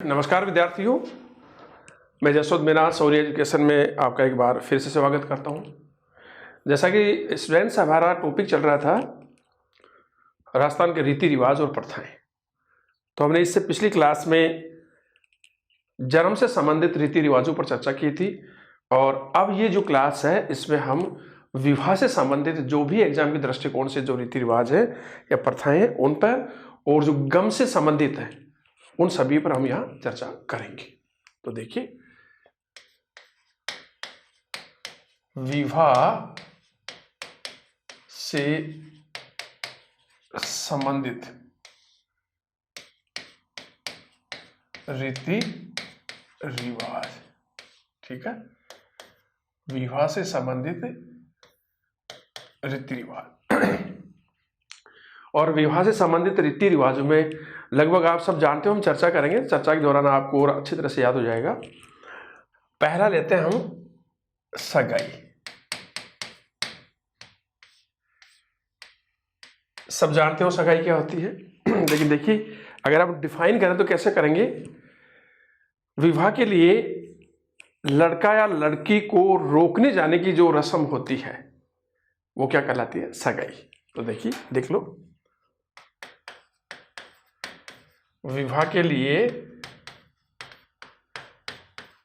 नमस्कार विद्यार्थियों, मैं जसवंत मीना सौर्य एजुकेशन में आपका एक बार फिर से स्वागत करता हूं। जैसा कि स्टूडेंट्स हमारा टॉपिक चल रहा था राजस्थान के रीति रिवाज और प्रथाएं, तो हमने इससे पिछली क्लास में जन्म से संबंधित रीति रिवाजों पर चर्चा की थी और अब ये जो क्लास है इसमें हम विवाह से संबंधित जो भी एग्जाम के दृष्टिकोण से जो रीति रिवाज है या प्रथाएं हैं उन पर और जो गम से संबंधित है उन सभी पर हम यहाँ चर्चा करेंगे। तो देखिए, विवाह से संबंधित रीति रिवाज, ठीक है, विवाह से संबंधित रीति रिवाज और विवाह से संबंधित रीति रिवाजों में लगभग आप सब जानते हो, हम चर्चा करेंगे। चर्चा के दौरान आपको और अच्छी तरह से याद हो जाएगा। पहला लेते हैं हम सगाई। सब जानते हो सगाई क्या होती है, लेकिन देखिए अगर आप डिफाइन करें तो कैसे करेंगे। विवाह के लिए लड़का या लड़की को रोकने जाने की जो रस्म होती है वो क्या कहलाती है? सगाई। तो देखिए, देख लो, विवाह के लिए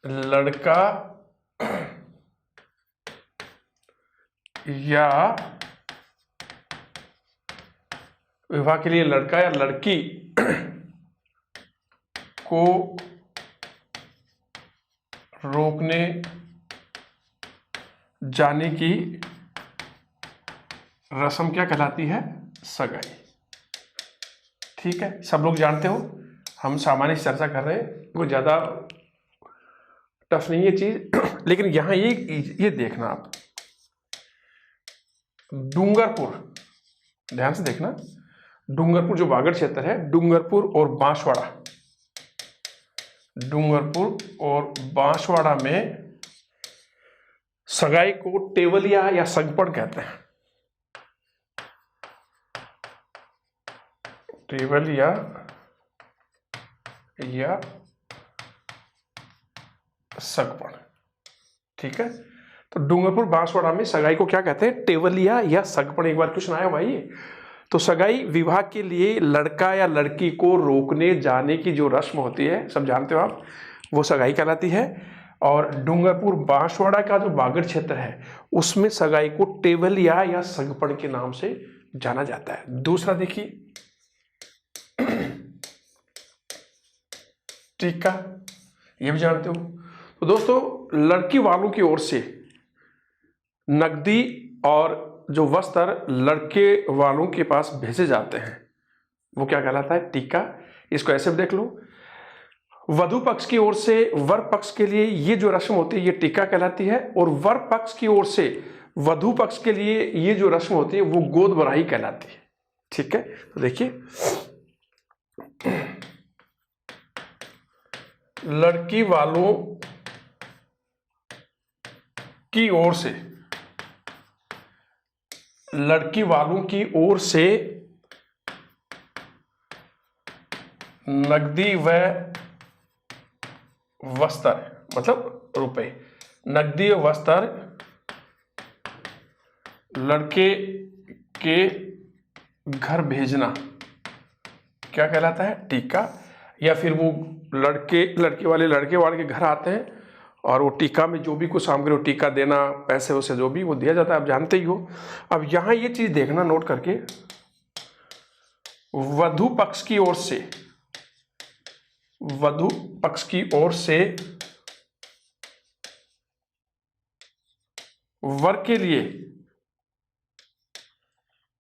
लड़का या लड़की को रोकने जाने की रस्म क्या कहलाती है? सगाई। ठीक है, सब लोग जानते हो, हम सामान्य चर्चा कर रहे हैं, कोई ज्यादा टफ नहीं है चीज। लेकिन यहां ये देखना आप, डूंगरपुर, ध्यान से देखना, डूंगरपुर जो वागड़ क्षेत्र है, डूंगरपुर और बांसवाड़ा में सगाई को टेवलिया या संगपण कहते हैं। टेवलिया या संगपण, ठीक है। तो डूंगरपुर बांसवाड़ा में सगाई को क्या कहते हैं? टेवलिया या संगपण। एक बार क्वेश्चन आया भाई। तो सगाई विवाह के लिए लड़का या लड़की को रोकने जाने की जो रस्म होती है, सब जानते हो आप, वो सगाई कहलाती है। और डूंगरपुर बांसवाड़ा का जो वागड़ क्षेत्र है उसमें सगाई को टेवलिया या संगपण के नाम से जाना जाता है। दूसरा देखिए, टीका, ये भी जानते हो। तो दोस्तों, लड़की वालों की ओर से नकदी और जो वस्त्र लड़के वालों के पास भेजे जाते हैं वो क्या कहलाता है? टीका। इसको ऐसे भी देख लो, वधु पक्ष की ओर से वर पक्ष के लिए ये जो रस्म होती है ये टीका कहलाती है, और वर पक्ष की ओर से वधु पक्ष के लिए ये जो रस्म होती है वो गोद भराई कहलाती है। ठीक है, तो देखिए, लड़की वालों की ओर से नकदी व वस्त्र, मतलब रुपए, नकदी व वस्त्र लड़के के घर भेजना क्या कहलाता है? टीका। या फिर वो लड़के वाले के घर आते हैं और वो टीका में जो भी कुछ सामग्री, टीका देना, पैसे वैसे जो भी वो दिया जाता है, आप जानते ही हो। अब यहां ये चीज देखना नोट करके, वधु पक्ष की ओर से वर के लिए,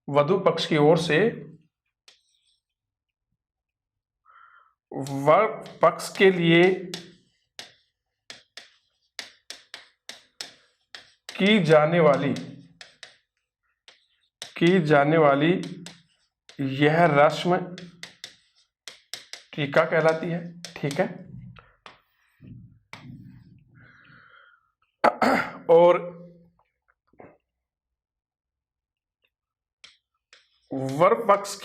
वधु पक्ष की ओर से वर पक्ष के लिए की जाने वाली यह रस्म टीका कहलाती है। ठीक है, और वर पक्ष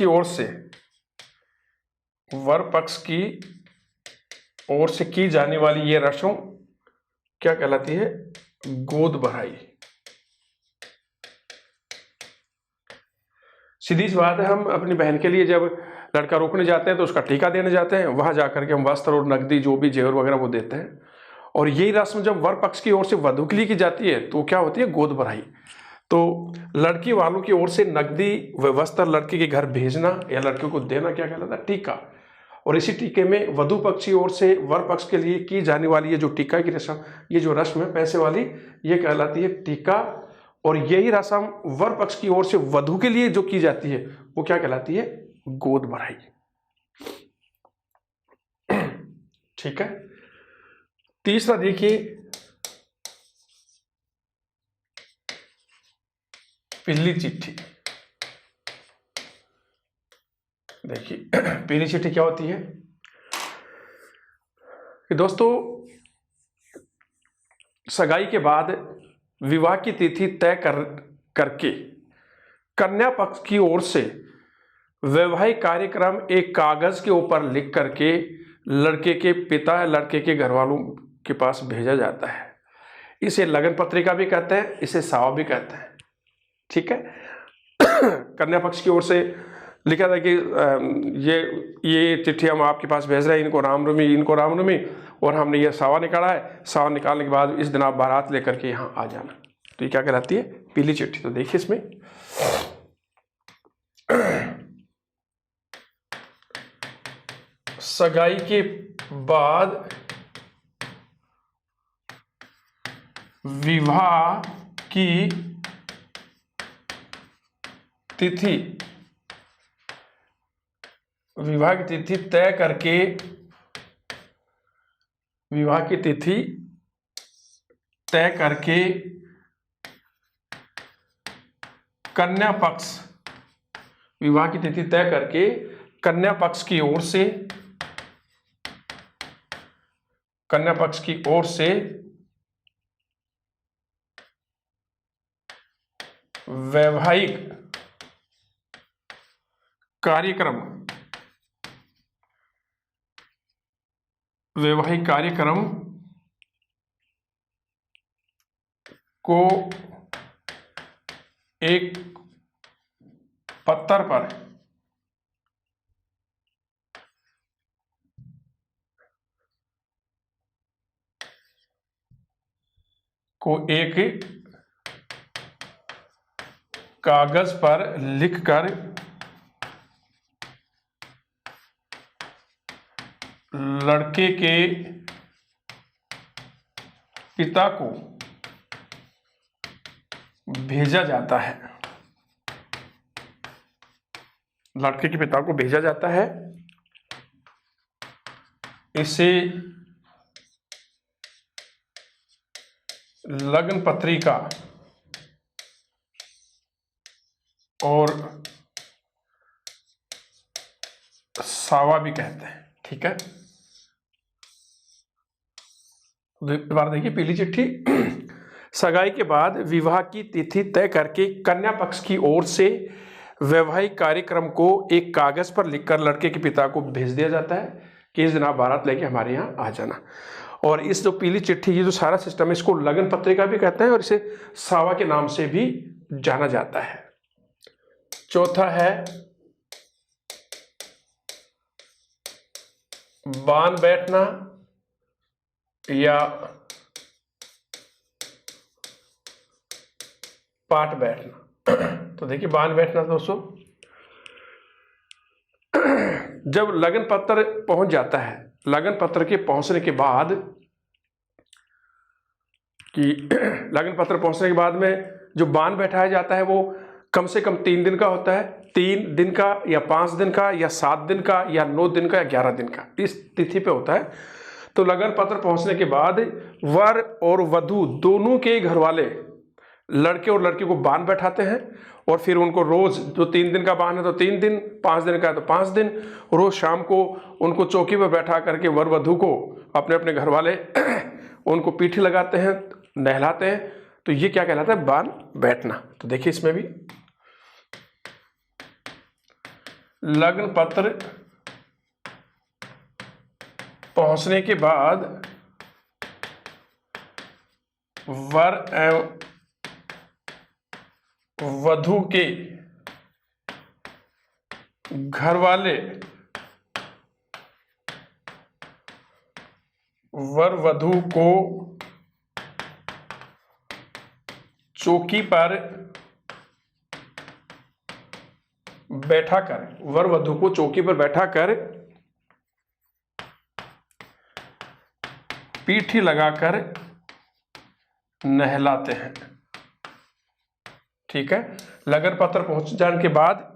की ओर से की जाने वाली ये रस्म क्या कहलाती है? गोद भराई। सीधी सी बात है, हम अपनी बहन के लिए जब लड़का रोकने जाते हैं तो उसका टीका देने जाते हैं, वहां जाकर के हम वस्त्र और नकदी जो भी जेवर वगैरह वो देते हैं। और यही रस्म जब वर पक्ष की ओर से वधू के लिए की जाती है तो क्या होती है? गोद भराई। तो लड़की वालों की ओर से नकदी व वस्त्र लड़के के घर भेजना या लड़के को देना क्या कहलाता है? टीका। और इसी टीके में वधु पक्ष की ओर से वर पक्ष के लिए की जाने वाली ये जो टीका की रस्म, ये जो रस्म है पैसे वाली, ये कहलाती है टीका। और यही रस्म वर पक्ष की ओर से वधु के लिए जो की जाती है वो क्या कहलाती है? गोद भराई। ठीक है। तीसरा देखिए, पीली चिट्ठी। देखिए पीली चिट्ठी क्या होती है कि दोस्तों, सगाई के बाद विवाह की तिथि तय करके कन्या पक्ष की ओर से वैवाहिक कार्यक्रम एक कागज के ऊपर लिख करके लड़के के पिता या लड़के के घर वालों के पास भेजा जाता है। इसे लगन पत्रिका भी कहते हैं, इसे सावा भी कहते हैं। ठीक है। कन्या पक्ष की ओर से लिखा था कि ये चिट्ठी हम आपके पास भेज रहे हैं, इनको रामनवमी, और हमने ये सावा निकाला है। सावा निकालने के बाद इस दिन आप बारात लेकर के यहाँ आ जाना। तो ये क्या कहलाती है? पीली चिट्ठी। तो देखिए इसमें सगाई के बाद विवाह की तिथि तय करके कन्या पक्ष की ओर से वैवाहिक कार्यक्रम को एक पत्थर पर कागज पर लिखकर लड़के के पिता को भेजा जाता है। इसे लगन पत्रिका और सावा भी कहते हैं। ठीक है। दोबारा देखिए, पीली चिट्ठी। सगाई के बाद विवाह की तिथि तय करके कन्या पक्ष की ओर से वैवाहिक कार्यक्रम को एक कागज पर लिखकर लड़के के पिता को भेज दिया जाता है कि इस दिन आप बारात लेके हमारे यहाँ आ जाना। और इस जो पीली चिट्ठी, ये जो सारा सिस्टम है, इसको लगन पत्रिका भी कहते हैं और इसे सावा के नाम से भी जाना जाता है। चौथा है बान बैठना या पाट बैठना। तो देखिए, बान बैठना दोस्तों, जब लगन पत्र पहुंच जाता है, लगन पत्र के पहुंचने के बाद में जो बान बैठाया जाता है वो कम से कम 3 दिन का होता है। 3 दिन का या 5 दिन का या 7 दिन का या 9 दिन का या 11 दिन का, इस तिथि पे होता है। तो लगन पत्र पहुंचने के बाद वर और वधू दोनों के घर वाले लड़के और लड़की को बान बैठाते हैं और फिर उनको रोज, जो 3 दिन का बान है तो 3 दिन, 5 दिन का है तो 5 दिन, रोज शाम को उनको चौकी पर बैठा करके वर वधू को अपने अपने घर वाले उनको पीठी लगाते हैं, नहलाते हैं। तो ये क्या कहलाता है? बान बैठना। तो देखिए इसमें भी लगन पत्र पहुंचने के बाद वर एवं वधू के घर वाले वर वधू को चौकी पर बैठाकर वर वधू को चौकी पर बैठाकर पीठी लगाकर नहलाते हैं। ठीक है। लगन पत्र पहुंच जाने के बाद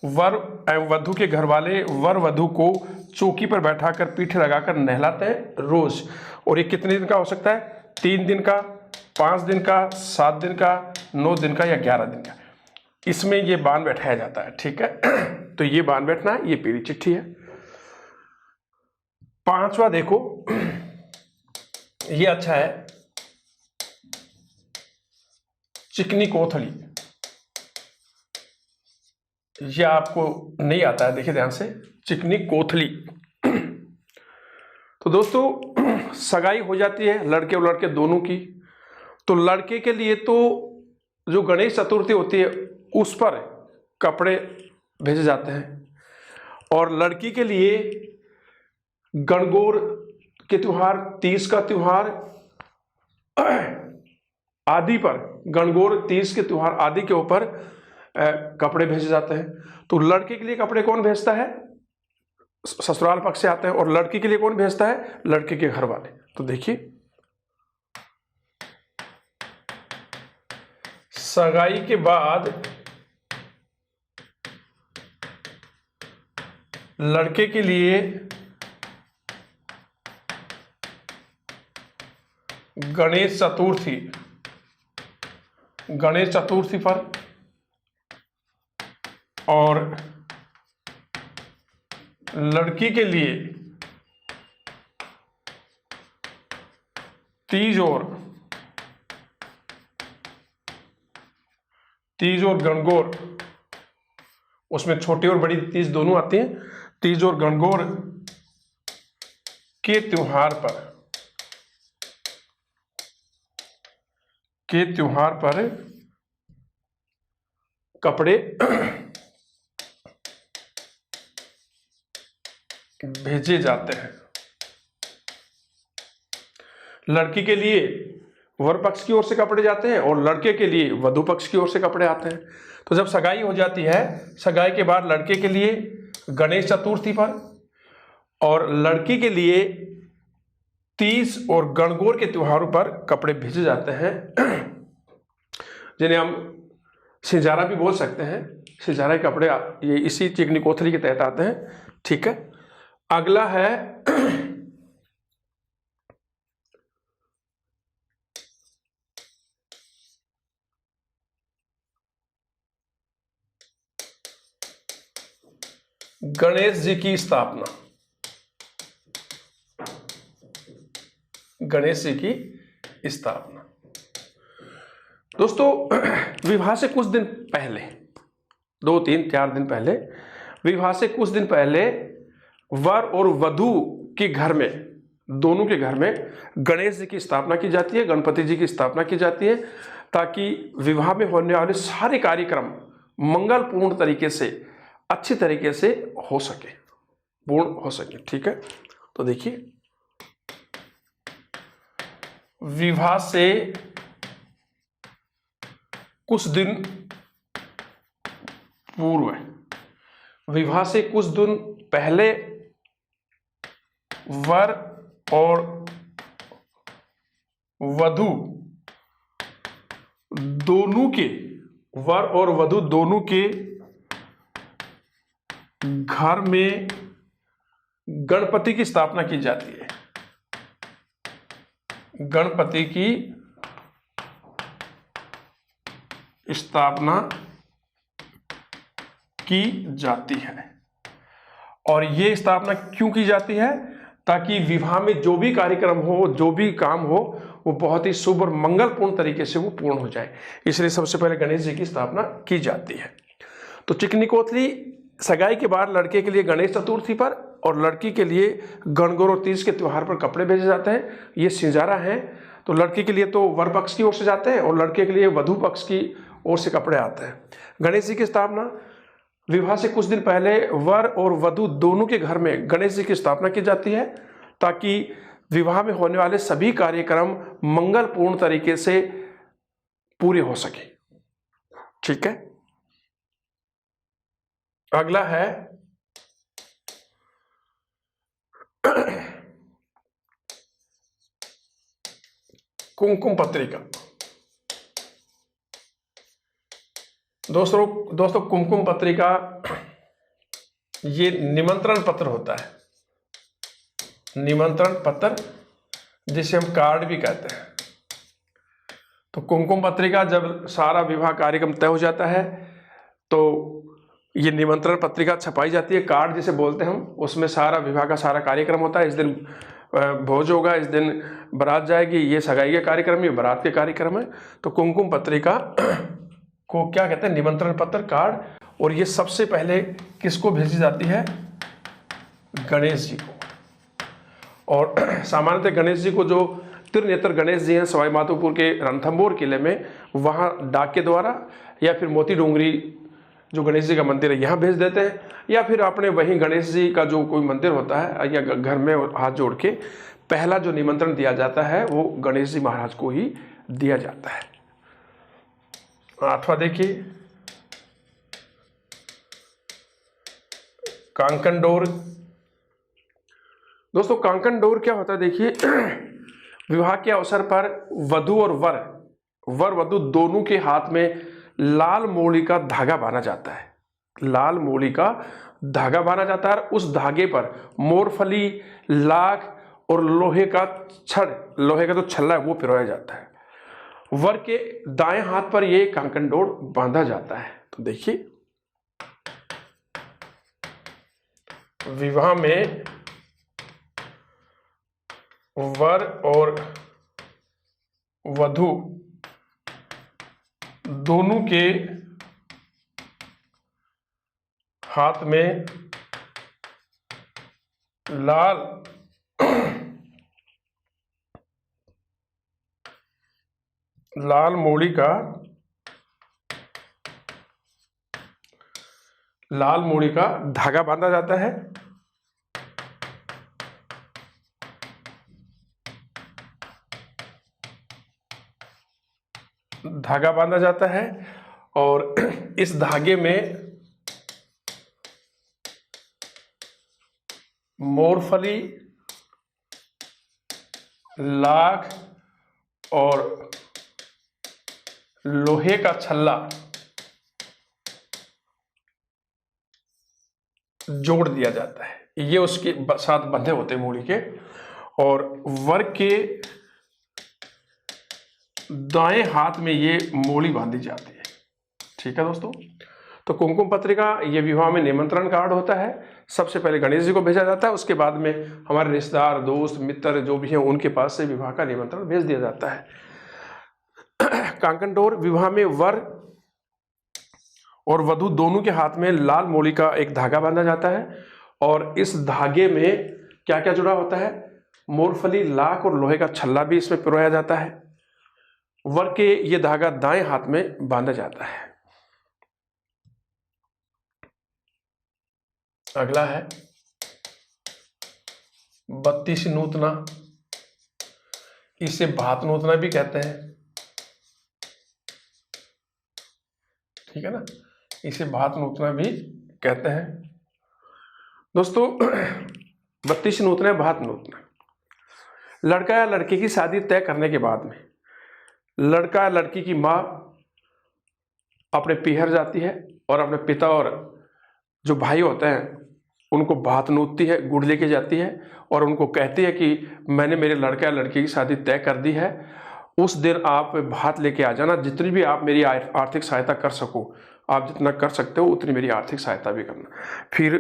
वर एवं वधू के घर वाले वर वधू को चौकी पर बैठाकर पीठी लगाकर नहलाते हैं रोज। और ये कितने दिन का हो सकता है? 3 दिन का, 5 दिन का, 7 दिन का, 9 दिन का या 11 दिन का। इसमें ये बांध बैठाया जाता है। ठीक है। तो ये बांध बैठना है, ये पीली चिट्ठी है। 5वां देखो, ये अच्छा है, चिकनी कोथली। ये आपको नहीं आता है, देखिए ध्यान से, चिकनी कोथली। तो दोस्तों सगाई हो जाती है लड़के और लड़के दोनों की। तो लड़के के लिए तो जो गणेश चतुर्थी होती है उस पर कपड़े भेजे जाते हैं, और लड़की के लिए गणगौर के त्योहार, तीज का त्योहार आदि पर, गणगौर तीज के त्योहार आदि के ऊपर कपड़े भेजे जाते हैं। तो लड़के के लिए कपड़े कौन भेजता है? ससुराल पक्ष से आते हैं। और लड़की के लिए कौन भेजता है? लड़के के घर वाले। तो देखिए, सगाई के बाद लड़के के लिए गणेश चतुर्थी पर और लड़की के लिए तीज और गणगौर, उसमें छोटी और बड़ी तीज दोनों आती हैं। तीज और गणगौर के त्योहार पर कपड़े भेजे जाते हैं। लड़की के लिए वर पक्ष की ओर से कपड़े जाते हैं और लड़के के लिए वधू पक्ष की ओर से कपड़े आते हैं। तो जब सगाई हो जाती है, सगाई के बाद लड़के के लिए गणेश चतुर्थी पर और लड़की के लिए तीज और गणगौर के त्योहारों पर कपड़े भेजे जाते हैं, जिन्हें हम सिंजारा भी बोल सकते हैं। सिंजारा के कपड़े ये इसी चिकनी कोथली के तहत आते हैं। ठीक है। अगला है गणेश जी की स्थापना। गणेश जी की स्थापना दोस्तों, विवाह से कुछ दिन पहले, 2, 3, 4 दिन पहले, विवाह से कुछ दिन पहले वर और वधू के घर में, दोनों के घर में गणेश जी की स्थापना की जाती है, गणपति जी की स्थापना की जाती है, ताकि विवाह में होने वाले सारे कार्यक्रम मंगलपूर्ण तरीके से, अच्छी तरीके से हो सके, पूर्ण हो सके। ठीक है। तो देखिए, विवाह से कुछ दिन पूर्व, विवाह से कुछ दिन पहले वर और वधू दोनों के घर में गणपति की स्थापना की जाती है। गणपति की स्थापना की जाती है। और ये स्थापना क्यों की जाती है? ताकि विवाह में जो भी कार्यक्रम हो, जो भी काम हो, वो बहुत ही शुभ और मंगलपूर्ण तरीके से वो पूर्ण हो जाए, इसलिए सबसे पहले गणेश जी की स्थापना की जाती है। तो चिकनी कोथली सगाई के बाद लड़के के लिए गणेश चतुर्थी पर और लड़की के लिए गणगौर और तीज के त्यौहार पर कपड़े भेजे जाते हैं। ये सिंजारा है, तो लड़की के लिए तो वर पक्ष की ओर से जाते हैं और लड़के के लिए वधु पक्ष की ओर से कपड़े आते हैं। गणेश जी की स्थापना विवाह से कुछ दिन पहले वर और वधु दोनों के घर में गणेश जी की स्थापना की जाती है, ताकि विवाह में होने वाले सभी कार्यक्रम मंगलपूर्ण तरीके से पूरे हो सके। ठीक है, अगला है कुमकुम पत्रिका। दोस्तों कुमकुम पत्रिका ये निमंत्रण पत्र होता है, निमंत्रण पत्र जिसे हम कार्ड भी कहते हैं। तो कुमकुम पत्रिका जब सारा विवाह कार्यक्रम तय हो जाता है तो ये निमंत्रण पत्रिका छपाई जाती है, कार्ड जिसे बोलते हैं हम, उसमें सारा विवाह का सारा कार्यक्रम होता है। इस दिन भोज होगा, इस दिन बारात जाएगी, ये सगाई का कार्यक्रम, ये बारात के कार्यक्रम है। तो कुमकुम पत्रिका को क्या कहते हैं? निमंत्रण पत्र, कार्ड। और ये सबसे पहले किसको भेजी जाती है? गणेश जी को। और सामान्यतः गणेश जी को जो त्रिनेत्र गणेश जी हैं सवाई माधोपुर के रणथंभौर किले में, वहाँ डाक के द्वारा या फिर मोती डोंगरी जो गणेश जी का मंदिर है यहाँ भेज देते हैं, या फिर अपने वहीं गणेश जी का जो कोई मंदिर होता है या घर में हाथ जोड़ के पहला जो निमंत्रण दिया जाता है वो गणेश जी महाराज को ही दिया जाता है। 8वां देखिए, कांकन डोर। दोस्तों कांकन डोर क्या होता है? देखिए विवाह के अवसर पर वधु और वर वधु दोनों के हाथ में लाल मोली का धागा बांधा जाता है, लाल मोली का धागा बांधा जाता है। उस धागे पर मोरफली, लाख और लोहे का छड़, लोहे का जो छल्ला है वो पिरोया जाता है। वर के दाएं हाथ पर ये कांकन डोर बांधा जाता है। तो देखिए विवाह में वर और वधु दोनों के हाथ में लाल मोड़ी का धागा बांधा जाता है। धागा बांधा जाता है और इस धागे में मोरफली, लाख और लोहे का छल्ला जोड़ दिया जाता है। ये उसके साथ बंधे होते हैं मूड़ी के, और वर के दाएं हाथ में ये मोली बांधी जाती है। ठीक है दोस्तों, तो कुमकुम पत्रिका ये विवाह में निमंत्रण कार्ड होता है। सबसे पहले गणेश जी को भेजा जाता है, उसके बाद में हमारे रिश्तेदार, दोस्त, मित्र जो भी हैं उनके पास से विवाह का निमंत्रण भेज दिया जाता है। कांकन डोर विवाह में वर और वधु दोनों के हाथ में लाल मोली का एक धागा बांधा जाता है, और इस धागे में क्या क्या जुड़ा होता है? मोरफली, लाख और लोहे का छल्ला भी इसमें पिरोया जाता है। वर के ये धागा दाएं हाथ में बांधा जाता है। अगला है 32 नूतना, इसे भात नूतना भी कहते हैं। ठीक है ना, इसे भात नूतना भी कहते हैं। दोस्तों 32 नूतना, भात नूतना, लड़का या लड़की की शादी तय करने के बाद में लड़का या लड़की की माँ अपने पीहर जाती है और अपने पिता और जो भाई होते हैं उनको भात नूतती है, गुड़ लेके जाती है और उनको कहती है कि मैंने मेरे लड़का या लड़की की शादी तय कर दी है, उस दिन आप भात लेके आ जाना, जितनी भी आप मेरी आर्थिक सहायता कर सको, आप जितना कर सकते हो उतनी मेरी आर्थिक सहायता भी करना। फिर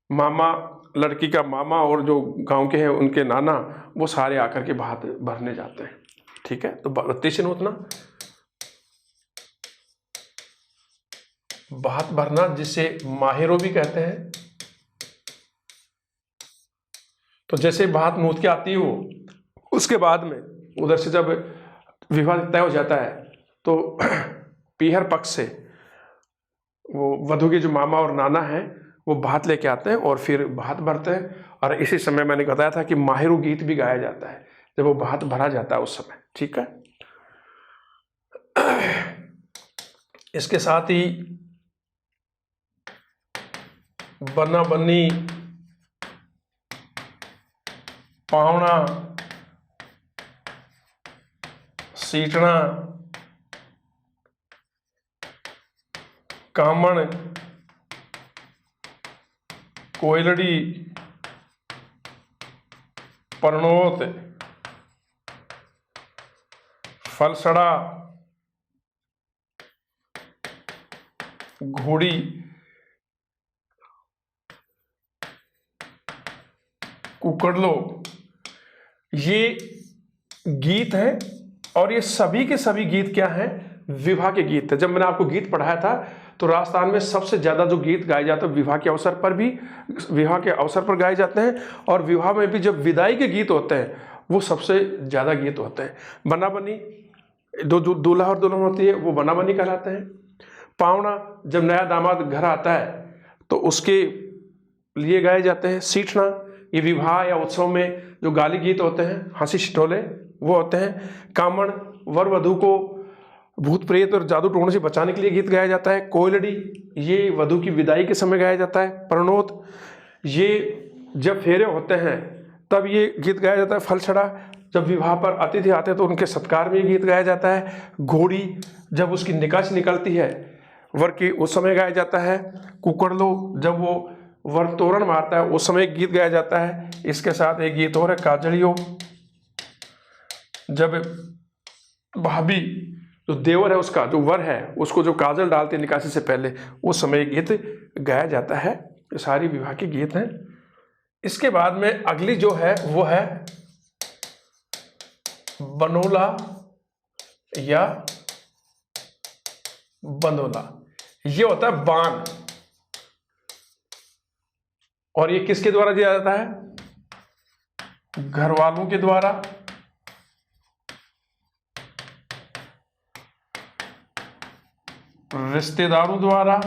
मामा, लड़की का मामा और जो गांव के हैं उनके नाना, वो सारे आकर के भात भरने जाते हैं। ठीक है, तो 32 नूतना। भात भरना, जिसे माहेरो भी कहते हैं। तो जैसे भात नूत के आती है वो, उसके बाद में उधर से जब विवाह तय हो जाता है तो पीहर पक्ष से वो वधु के जो मामा और नाना हैं वो भात लेके आते हैं और फिर भात भरते हैं। और इसी समय मैंने बताया था कि माहिरू गीत भी गाया जाता है जब वो भात भरा जाता है उस समय। ठीक है, इसके साथ ही बना बन्नी, पावना, सीटना, कामण, कोयलड़ी, परनोत, फलसड़ा, घोड़ी, कुकड़लो, ये गीत हैं। और ये सभी के सभी गीत क्या हैं? विवाह के गीत है। जब मैंने आपको गीत पढ़ाया था तो राजस्थान में सबसे ज्यादा जो गीत गाए जाते हैं विवाह के अवसर पर भी, विवाह के अवसर पर गाए जाते हैं। और विवाह में भी जब विदाई के गीत होते हैं वो सबसे ज्यादा गीत होते हैं। बना बनी, दो दूल्हा और दुल्हन होती है वो बना बनी कहलाते हैं। पावना, जब नया दामाद घर आता है तो उसके लिए गाए जाते हैं। सीटना, ये विवाह या उत्सव में जो गाली गीत होते हैं, हंसी छिटोले, वो होते हैं। कामण, वर वधु को भूत प्रेत और जादू टोने से बचाने के लिए गीत गाया जाता है। कोयलड़ी, ये वधु की विदाई के समय गाया जाता है। प्रणोत, ये जब फेरे होते हैं तब ये गीत गाया जाता है। फलछड़ा, जब विवाह पर अतिथि आते हैं तो उनके सत्कार में ये गीत गाया जाता है। घोड़ी, जब उसकी निकासी निकलती है वर की, उस समय गाया जाता है। कुकड़लो, जब वो वर तोरण मारता है उस समय एक गीत गाया जाता है। इसके साथ एक गीत और है, काजड़ियो, जब भाभी जो देवर है उसका, जो वर है उसको जो काजल डालते हैं निकासी से पहले, उस समय गीत गाया जाता है। ये सारी विवाह के गीत हैं। इसके बाद में अगली जो है वो है बनोला या बंदोला। ये होता है बान, और ये किसके द्वारा दिया जाता है? घर वालों के द्वारा, रिश्तेदारों द्वारा,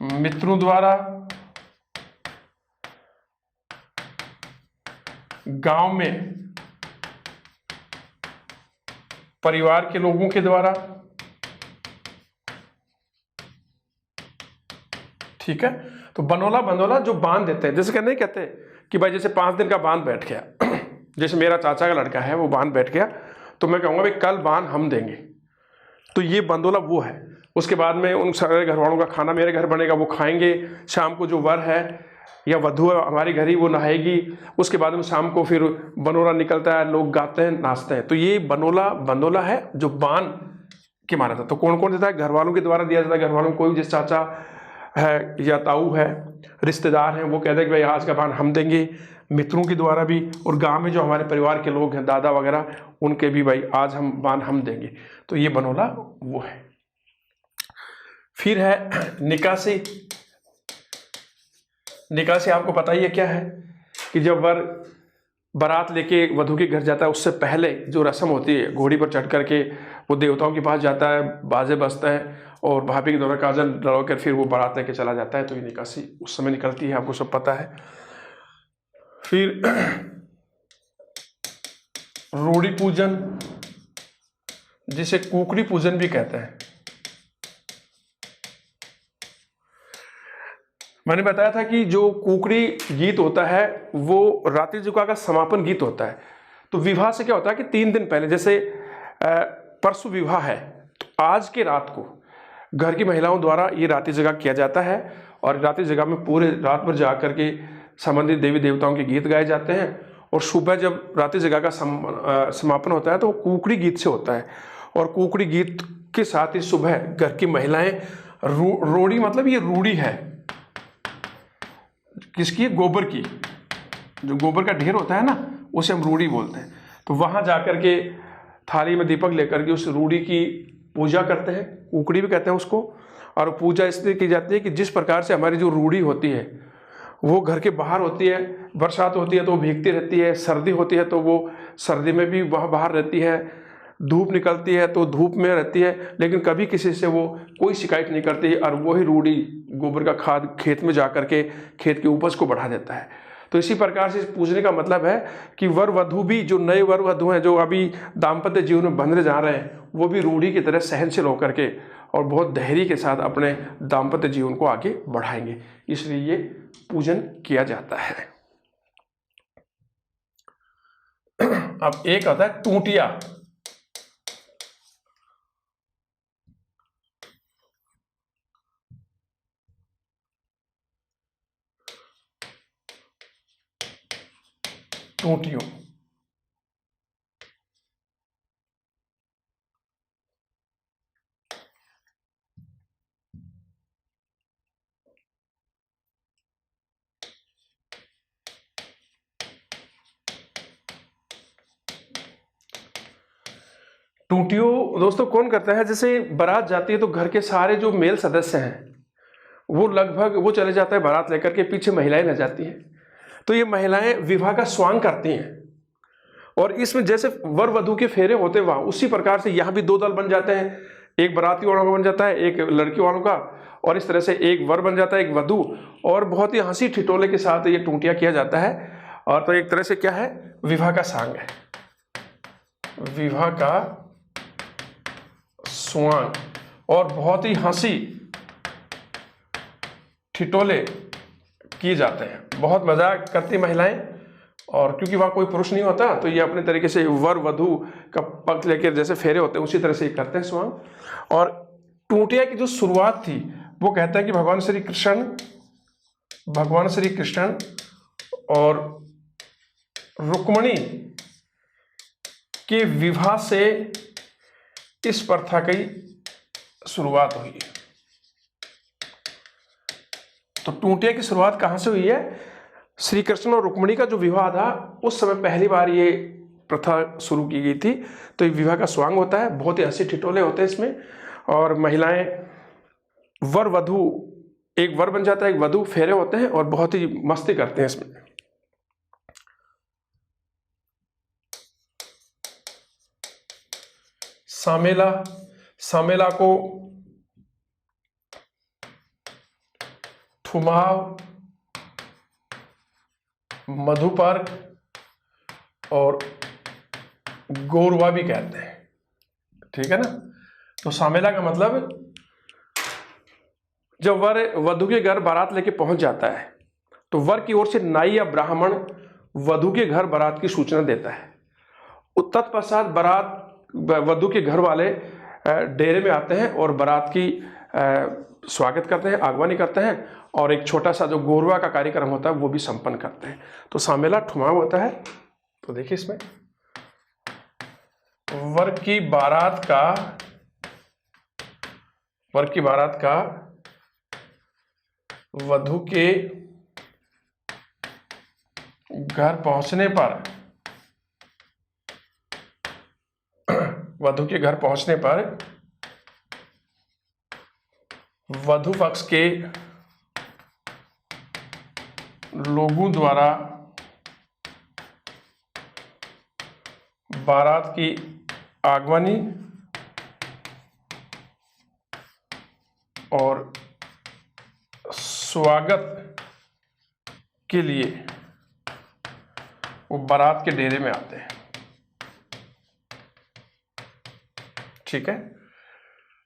मित्रों द्वारा, गांव में परिवार के लोगों के द्वारा। ठीक है, तो बनोला बंदोला जो बांध देते हैं, जैसे नहीं कहते कि भाई जैसे 5 दिन का बांध बैठ गया जैसे मेरा चाचा का लड़का है वो बांध बैठ गया तो मैं कहूँगा भाई कल बांध हम देंगे, तो ये बंदोला वो है। उसके बाद में उन सारे घर वालों का खाना मेरे घर बनेगा, वो खाएंगे। शाम को जो वर है या वधु है हमारी घर ही, वो नहाएगी। उसके बाद में शाम को फिर बनोला निकलता है, लोग गाते हैं नाचते हैं। तो ये बनोला बंदोला है जो बान के माना था। तो कौन कौन देता है? घर वालों के द्वारा दिया जाता है। घर वालों में कोई जैसे चाचा है या ताऊ है, रिश्तेदार हैं, वो कहते हैं कि भाई आज का बान हम देंगे। मित्रों के द्वारा भी, और गांव में जो हमारे परिवार के लोग हैं, दादा वगैरह, उनके भी भाई आज हम बान हम देंगे। तो ये बनोला वो है। फिर है निकासी। निकासी आपको पता ही है क्या है, कि जब वर बारात लेके वधु के घर जाता है उससे पहले जो रस्म होती है, घोड़ी पर चढ़ करके वो देवताओं के पास जाता है, बाजे बजता है और भाभी के द्वारा काजल डलवाकर फिर वो बारात लेके चला जाता है। तो ये निकासी उस समय निकलती है, आपको सब पता है। फिर रोड़ी पूजन, जिसे कुकड़ी पूजन भी कहते हैं। मैंने बताया था कि जो कुकड़ी गीत होता है वो रात्रि जुका का समापन गीत होता है। तो विवाह से क्या होता है कि 3 दिन पहले, जैसे परसों विवाह है तो आज के रात को घर की महिलाओं द्वारा ये रात्रि जगह किया जाता है। और रात्रि जगह में पूरे रात भर जा करके संबंधित देवी देवताओं के गीत गाए जाते हैं। और सुबह जब रात्रि जगह का समापन होता है तो कुकड़ी गीत से होता है। और कुकड़ी गीत के साथ ही सुबह घर की महिलाएं रोड़ी, मतलब ये रूढ़ी है किसकी? गोबर की। जो गोबर का ढेर होता है ना, उसे हम रूढ़ी बोलते हैं। तो वहां जाकर के थाली में दीपक लेकर के उस रूढ़ी की पूजा करते हैं, उकड़ी भी कहते हैं उसको। और पूजा इसलिए की जाती है कि जिस प्रकार से हमारी जो रूढ़ी होती है वो घर के बाहर होती है, बरसात होती है तो वो भीगती रहती है, सर्दी होती है तो वो सर्दी में भी वह बाहर रहती है, धूप निकलती है तो धूप में रहती है, लेकिन कभी किसी से वो कोई शिकायत नहीं करती। और वही रूढ़ी गोबर का खाद खेत में जा कर के खेत की उपज को बढ़ा देता है। तो इसी प्रकार से पूजने का मतलब है कि वर वधु भी, जो नए वर वधु हैं जो अभी दाम्पत्य जीवन में बंधने जा रहे हैं, वो भी रूढ़ी की तरह सहनशील होकर के और बहुत धैर्य के साथ अपने दाम्पत्य जीवन को आगे बढ़ाएंगे, इसलिए ये पूजन किया जाता है। अब एक आता है टूटिया। टूटियों, टूटियों दोस्तों कौन करता है? जैसे बारात जाती है तो घर के सारे जो मेल सदस्य हैं वो लगभग वो चले जाते हैं बारात लेकर के, पीछे महिलाएं रह जाती हैं। तो ये महिलाएं विवाह का स्वांग करती हैं और इसमें जैसे वर वधु के फेरे होते वहाँ, उसी प्रकार से यहाँ भी दो दल बन जाते हैं, एक बाराती वालों का बन जाता है, एक लड़की वालों का, और इस तरह से एक वर बन जाता है, एक वधु, और बहुत ही हंसी ठिठोले के साथ ये टूटिया किया जाता है। और तो एक तरह से क्या है, विवाह का सांग है, विवाह का स्वांग, और बहुत ही हंसी ठिठोले किए जाते हैं, बहुत मजाक करती महिलाएं। और क्योंकि वहाँ कोई पुरुष नहीं होता तो ये अपने तरीके से वर वधु का पक्ष लेकर जैसे फेरे होते हैं उसी तरह से ये करते हैं स्वांग। और टूटिया की जो शुरुआत थी वो कहता है कि भगवान श्री कृष्ण और रुक्मिणी के विवाह से इस प्रथा की शुरुआत हुई है। तो टूटिया की शुरुआत कहाँ से हुई है? श्री कृष्ण और रुक्मिणी का जो विवाह था उस समय पहली बार ये प्रथा शुरू की गई थी। तो ये विवाह का स्वांग होता है, बहुत ही हंसी ठिठोले होते हैं इसमें, और महिलाएं वर वधु, एक वर बन जाता है, एक वधु, फेरे होते हैं और बहुत ही मस्ती करते हैं इसमें। सामेला, सामेला को ठुमाव, मधुपर्क और गोरवा भी कहते हैं, ठीक है ना। तो सामेला का मतलब जब वर वधु के घर बारात लेके पहुंच जाता है तो वर की ओर से नाई या ब्राह्मण वधु के घर बारात की सूचना देता है। तत्पश्चात बारात वधु के घर वाले डेरे में आते हैं और बारात की स्वागत करते हैं, आगवानी करते हैं, और एक छोटा सा जो गोरवा का कार्यक्रम होता है वो भी संपन्न करते हैं। तो सामेला ठुमाव होता है। तो देखिए इसमें वर की बारात का वधु के घर पहुंचने पर वधु पक्ष के लोगों द्वारा बारात की आगवानी और स्वागत के लिए वो बारात के डेरे में आते हैं, ठीक है।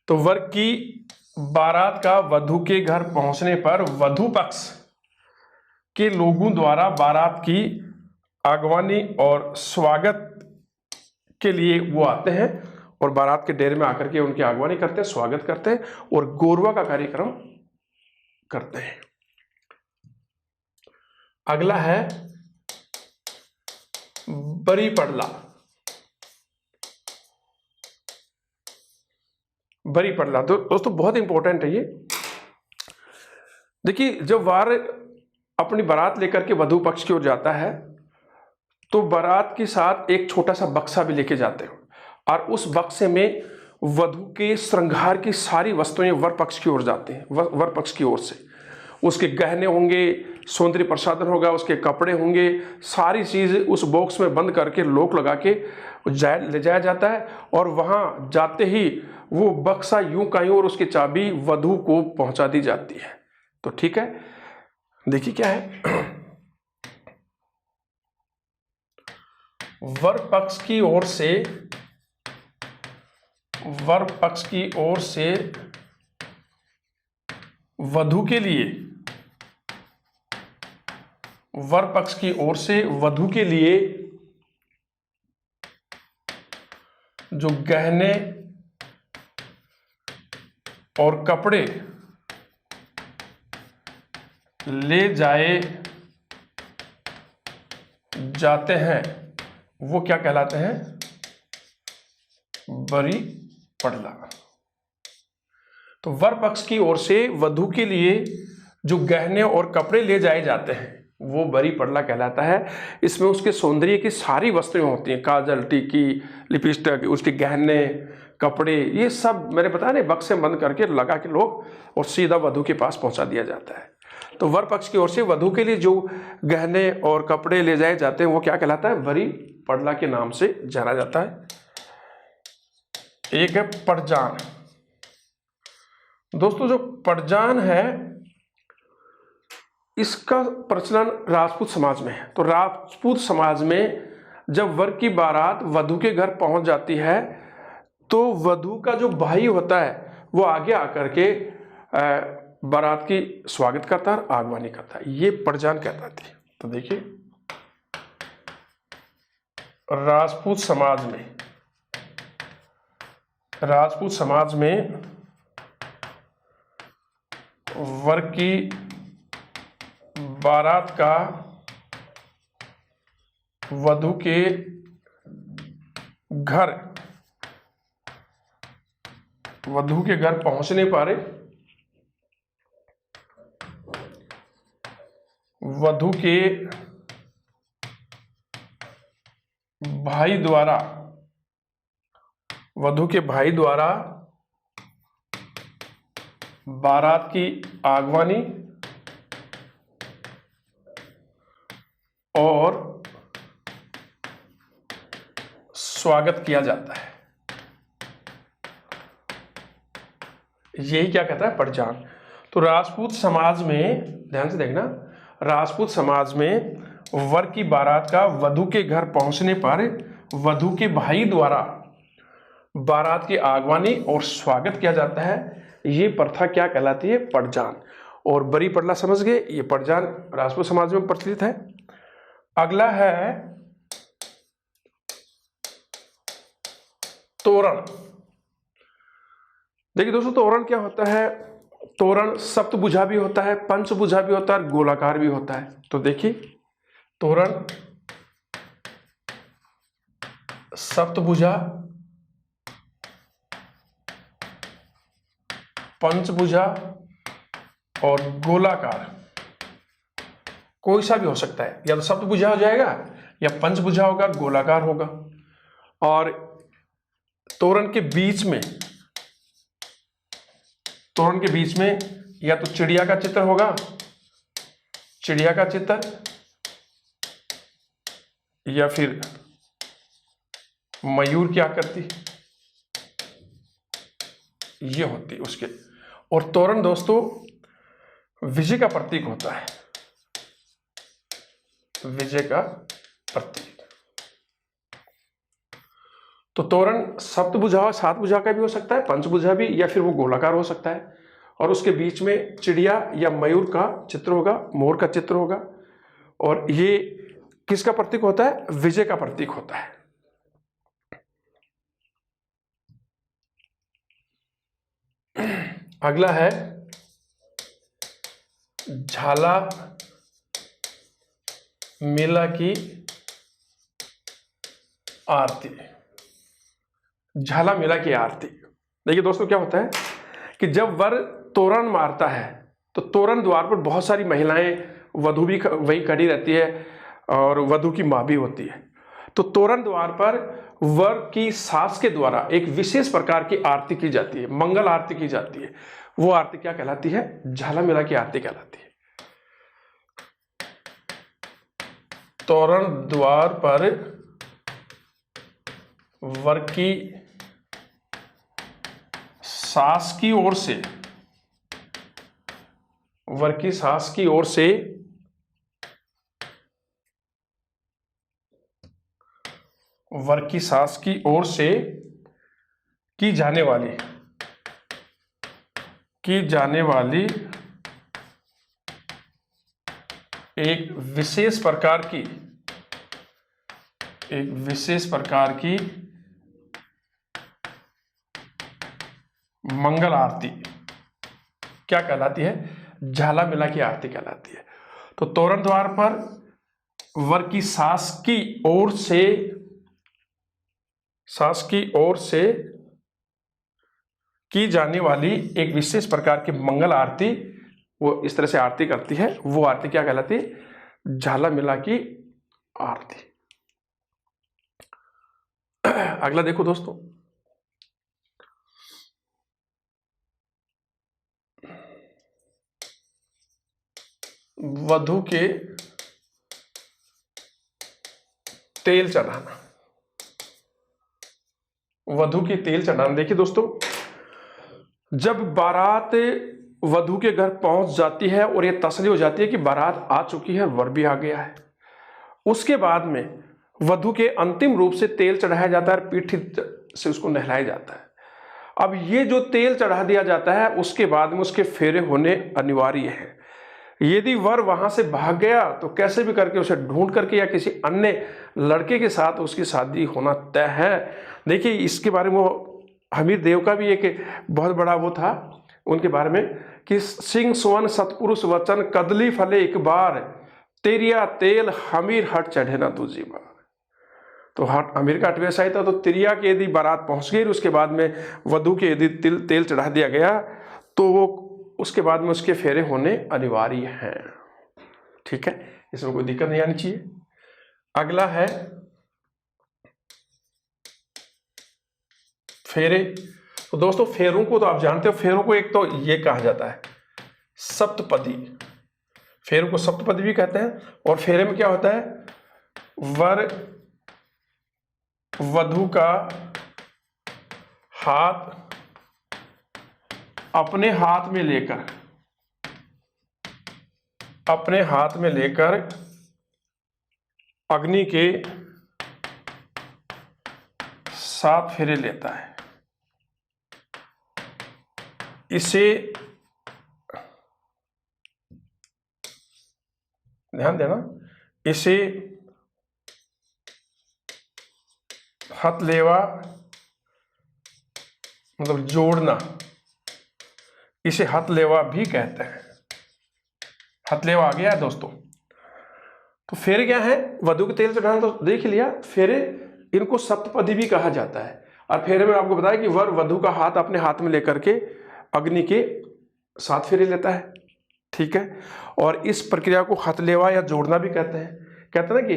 तो वर की बारात का वधु के घर पहुंचने पर वधु पक्ष के लोगों द्वारा बारात की आगवानी और स्वागत के लिए वो आते हैं और बारात के डेरे में आकर के उनकी आगवानी करते हैं, स्वागत करते हैं और गोरवा का कार्यक्रम करते हैं। अगला है बरी पड़ला। बरी पड़ला तो दोस्तों बहुत इंपॉर्टेंट है ये। देखिए जब वार अपनी बारात लेकर के वधु पक्ष की ओर जाता है तो बारात के साथ एक छोटा सा बक्सा भी लेके जाते हैं और उस बक्से में वधु के श्रृंगार की सारी वस्तुएं वर पक्ष की ओर जाती हैं, वर पक्ष की ओर से। उसके गहने होंगे, सौंदर्य प्रसाधन होगा, उसके कपड़े होंगे, सारी चीज़ उस बॉक्स में बंद करके लॉक लगा के ले जाया जाता है। और वहाँ जाते ही वो बक्सा यूं का यूं और उसकी चाबी वधु को पहुंचा दी जाती है। तो ठीक है, देखिए क्या है। वर पक्ष की ओर से, वर पक्ष की ओर से वधु के लिए, वर पक्ष की ओर से वधु के लिए जो गहने और कपड़े ले जाए जाते हैं वो क्या कहलाते हैं? बरी पड़ला। तो वर पक्ष की ओर से वधु के लिए जो गहने और कपड़े ले जाए जाते हैं वो बरी पड़ला कहलाता है। इसमें उसके सौंदर्य की सारी वस्तुएं होती हैं, काजल, टीकी, लिपस्टिक, उसके गहने, कपड़े, ये सब मैंने बताया ना, बक्से बंद करके लगा के लोग और सीधा वधु के पास पहुंचा दिया जाता है। तो वर पक्ष की ओर से वधु के लिए जो गहने और कपड़े ले जाए जाते हैं वो क्या कहलाता है? बरी पड़ला के नाम से जाना जाता है। एक है पड़जान। दोस्तों जो पड़जान है इसका प्रचलन राजपूत समाज में है। तो राजपूत समाज में जब वर की बारात वधु के घर पहुंच जाती है तो वधु का जो भाई होता है वो आगे आकर के बारात की स्वागत करता है और आगवानी करता है, ये पड़जान कहलाती है। तो देखिए राजपूत समाज में, राजपूत समाज में वर की बारात का वधु के घर, वधु के घर पहुंचने पर वधु के भाई द्वारा, वधु के भाई द्वारा बारात की आगवानी और स्वागत किया जाता है। यही क्या कहता है? पड़जान। तो राजपूत समाज में, ध्यान से देखना, राजपूत समाज में वर की बारात का वधु के घर पहुंचने पर वधु के भाई द्वारा बारात की आगवानी और स्वागत किया जाता है। ये प्रथा क्या कहलाती है? पड़जान। और बरी पड़ला समझ गए, ये पड़जान राजपूत समाज में प्रचलित है। अगला है तोरण। देखिए दोस्तों, तोरण क्या होता है? तोरण सप्तभुजा भी होता है, पंचभुजा भी होता है, गोलाकार भी होता है। तो देखिए तोरण सप्तभुजा, पंचभुजा और गोलाकार, कोई सा भी हो सकता है, या तो सप्तभुजा हो जाएगा या पंचभुजा होगा, गोलाकार होगा। और तोरण के बीच में, तोरण के बीच में या तो चिड़िया का चित्र होगा, चिड़िया का चित्र, या फिर मयूर की आकृति, ये होती है उसके। और तोरण दोस्तों विजय का प्रतीक होता है, विजय का प्रतीक। तो तोरण सप्तभुजा, सात भुजा का भी हो सकता है, पंचभुजा भी, या फिर वो गोलाकार हो सकता है। और उसके बीच में चिड़िया या मयूर का चित्र होगा, मोर का चित्र होगा। और ये किसका प्रतीक होता है? विजय का प्रतीक होता है। अगला है झाला मेला की आरती। झाला मेला की आरती, देखिए दोस्तों क्या होता है कि जब वर तोरण मारता है तो तोरण द्वार पर बहुत सारी महिलाएं, वधु भी वही खड़ी रहती है और वधु की मां भी होती है। तो तोरण द्वार पर वर की सास के द्वारा एक विशेष प्रकार की आरती की जाती है, मंगल आरती की जाती है, वो आरती क्या कहलाती है? झालामेला की आरती कहलाती है। तोरण द्वार पर वर की सास की ओर से, वर की सास की ओर से वर की सास की ओर से की जाने वाली एक विशेष प्रकार की मंगल आरती क्या कहलाती है? झालामेला की आरती कहलाती है। तो तोरण द्वार पर वर की सास की ओर से की जाने वाली एक विशेष प्रकार की मंगल आरती, वो इस तरह से आरती करती है, वो आरती क्या कहलाती है? झालामेला की आरती। अगला देखो दोस्तों, वधू के तेल चढ़ाना। वधू की तेल चढ़ाना, देखिए दोस्तों, जब बारात वधू के घर पहुंच जाती है और ये तसल्ली हो जाती है कि बारात आ चुकी है, वर भी आ गया है, उसके बाद में वधू के अंतिम रूप से तेल चढ़ाया जाता है, पीठी से उसको नहलाया जाता है। अब ये जो तेल चढ़ा दिया जाता है, उसके बाद में उसके फेरे होने अनिवार्य है। यदि वर वहां से भाग गया तो कैसे भी करके उसे ढूंढ करके या किसी अन्य लड़के के साथ उसकी शादी होना तय है। देखिए, इसके बारे में हमीर देव का भी एक बहुत बड़ा वो था उनके बारे में कि सिंह सुवन सतपुरुष वचन कदली फले एक बार, तेरिया तेल हमीर हट चढ़े ना दूजी बार। तो हट अमीर का हट वैसा ही था। तो तिरिया के यदि बारात पहुंच गई, उसके बाद में वधू के यदि तेल चढ़ा दिया गया तो वो उसके बाद में उसके फेरे होने अनिवार्य हैं। ठीक है, इसमें कोई दिक्कत नहीं आनी चाहिए। अगला है फेरे। तो दोस्तों, फेरों को तो आप जानते हो, फेरों को एक तो ये कहा जाता है सप्तपदी, फेरों को सप्तपदी भी कहते हैं। और फेरे में क्या होता है? वर वधू का हाथ अपने हाथ में लेकर अग्नि के 7 फेरे लेता है। इसे ध्यान देना, इसे हथलेवा मतलब जोड़ना, इसे हथलेवा भी कहते हैं। हथलेवा आ गया है दोस्तों। तो फेरे क्या है? वधू के तेल चढ़ाना तो देख लिया। फेरे इनको सप्तपदी भी कहा जाता है। और फेरे में आपको बताया कि वर वधू का हाथ अपने हाथ में लेकर के अग्नि के 7 फेरे लेता है। ठीक है, और इस प्रक्रिया को हथलेवा या जोड़ना भी कहते हैं। कहते हैं ना कि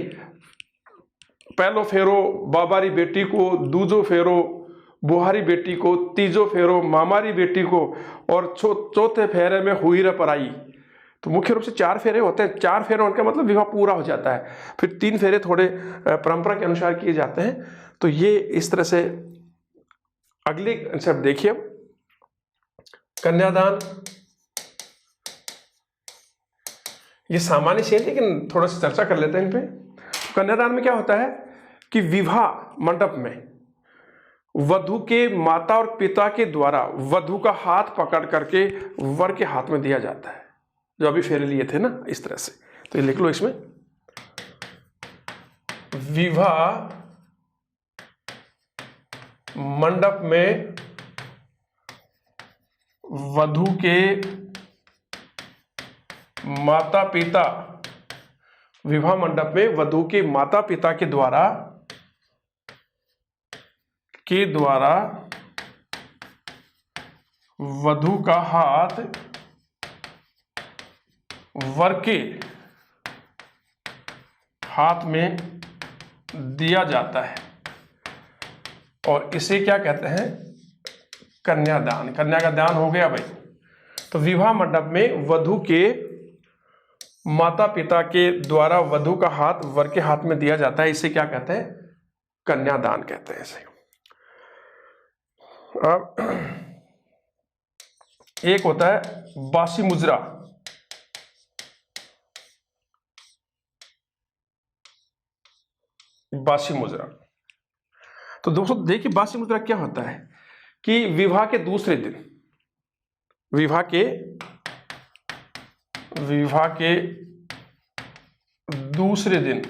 पहलो फेरो बाबारी बेटी को, दूजो फेरो बुहारी बेटी को, तीजो फेरो मामारी बेटी को, और चौथे फेरे में हुई रे पराई। तो मुख्य रूप से 4 फेरे होते हैं। 4 फेरे होने का मतलब विवाह पूरा हो जाता है। फिर 3 फेरे थोड़े परंपरा के अनुसार किए जाते हैं। तो ये इस तरह से। अगले कंसेप्ट देखिए, कन्यादान। ये सामान्य से है, लेकिन थोड़ा सा चर्चा कर लेते हैं इन पे। तो कन्यादान में क्या होता है कि विवाह मंडप में वधू के माता और पिता के द्वारा वधू का हाथ पकड़ करके वर के हाथ में दिया जाता है, जो अभी फेरे लिए थे ना, इस तरह से। तो ये लिख लो इसमें, विवाह मंडप में वधू के माता पिता, विवाह मंडप में वधू के माता पिता के द्वारा वधू का हाथ वर के हाथ में दिया जाता है। और इसे क्या कहते हैं? कन्यादान। कन्या का दान हो गया भाई। तो विवाह मंडप में वधु के माता पिता के द्वारा वधु का हाथ वर के हाथ में दिया जाता है, इसे क्या कहते हैं? कन्यादान कहते हैं इसे। अब एक होता है बासी मुजरा। बासी मुजरा, तो दोस्तों देखिए बासी मुजरा क्या होता है कि विवाह के दूसरे दिन, विवाह के दूसरे दिन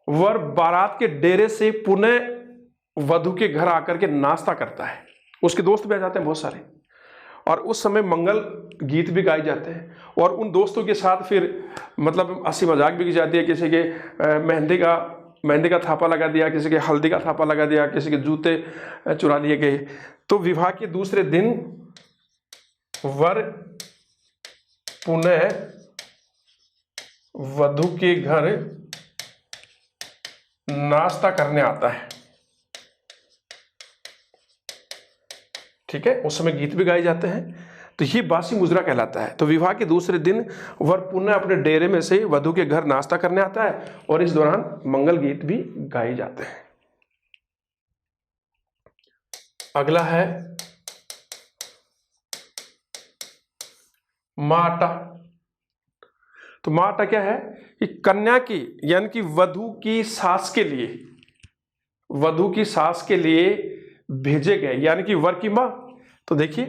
वर बारात के डेरे से पुनः वधु के घर आकर के नाश्ता करता है। उसके दोस्त भी आ जाते हैं बहुत सारे, और उस समय मंगल गीत भी गाए जाते हैं, और उन दोस्तों के साथ फिर मतलब हंसी मजाक भी की जाती है। किसी के मेहंदी का थापा लगा दिया, किसी के हल्दी का थापा लगा दिया, किसी के जूते चुरा लिए गए। तो विवाह के दूसरे दिन वर पुनः वधु के घर नाश्ता करने आता है। ठीक है, उस समय गीत भी गाए जाते हैं, तो ये बासी मुजरा कहलाता है। तो विवाह के दूसरे दिन वर पुनः अपने डेरे में से वधु के घर नाश्ता करने आता है, और इस दौरान मंगल गीत भी गाए जाते हैं। अगला है माटा। तो माटा क्या है कि कन्या की यानी कि वधु की सास के लिए भेजे गए, यानी कि वर की मां। तो देखिए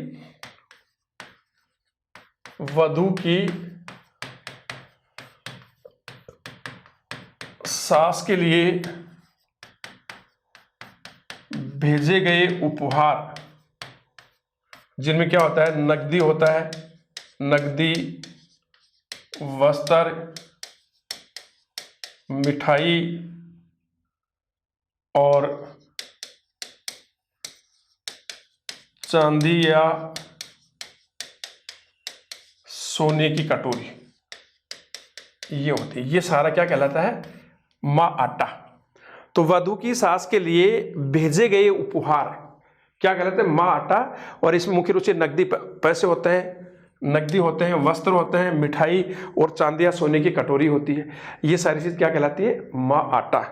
वधु की सास के लिए भेजे गए उपहार, जिनमें क्या होता है? नकदी होता है, नकदी, वस्त्र, मिठाई और चांदी या सोने की कटोरी, ये होती है। ये सारा क्या कहलाता है? माँ आटा। तो वधु की सास के लिए भेजे गए उपहार क्या कहलाते हैं? माँ आटा। और इसमें मुख्य रूप से नकदी पैसे होते हैं, नकदी होते हैं, वस्त्र होते हैं, मिठाई और चांदी या सोने की कटोरी होती है। ये सारी चीज क्या कहलाती है? माँ आटा।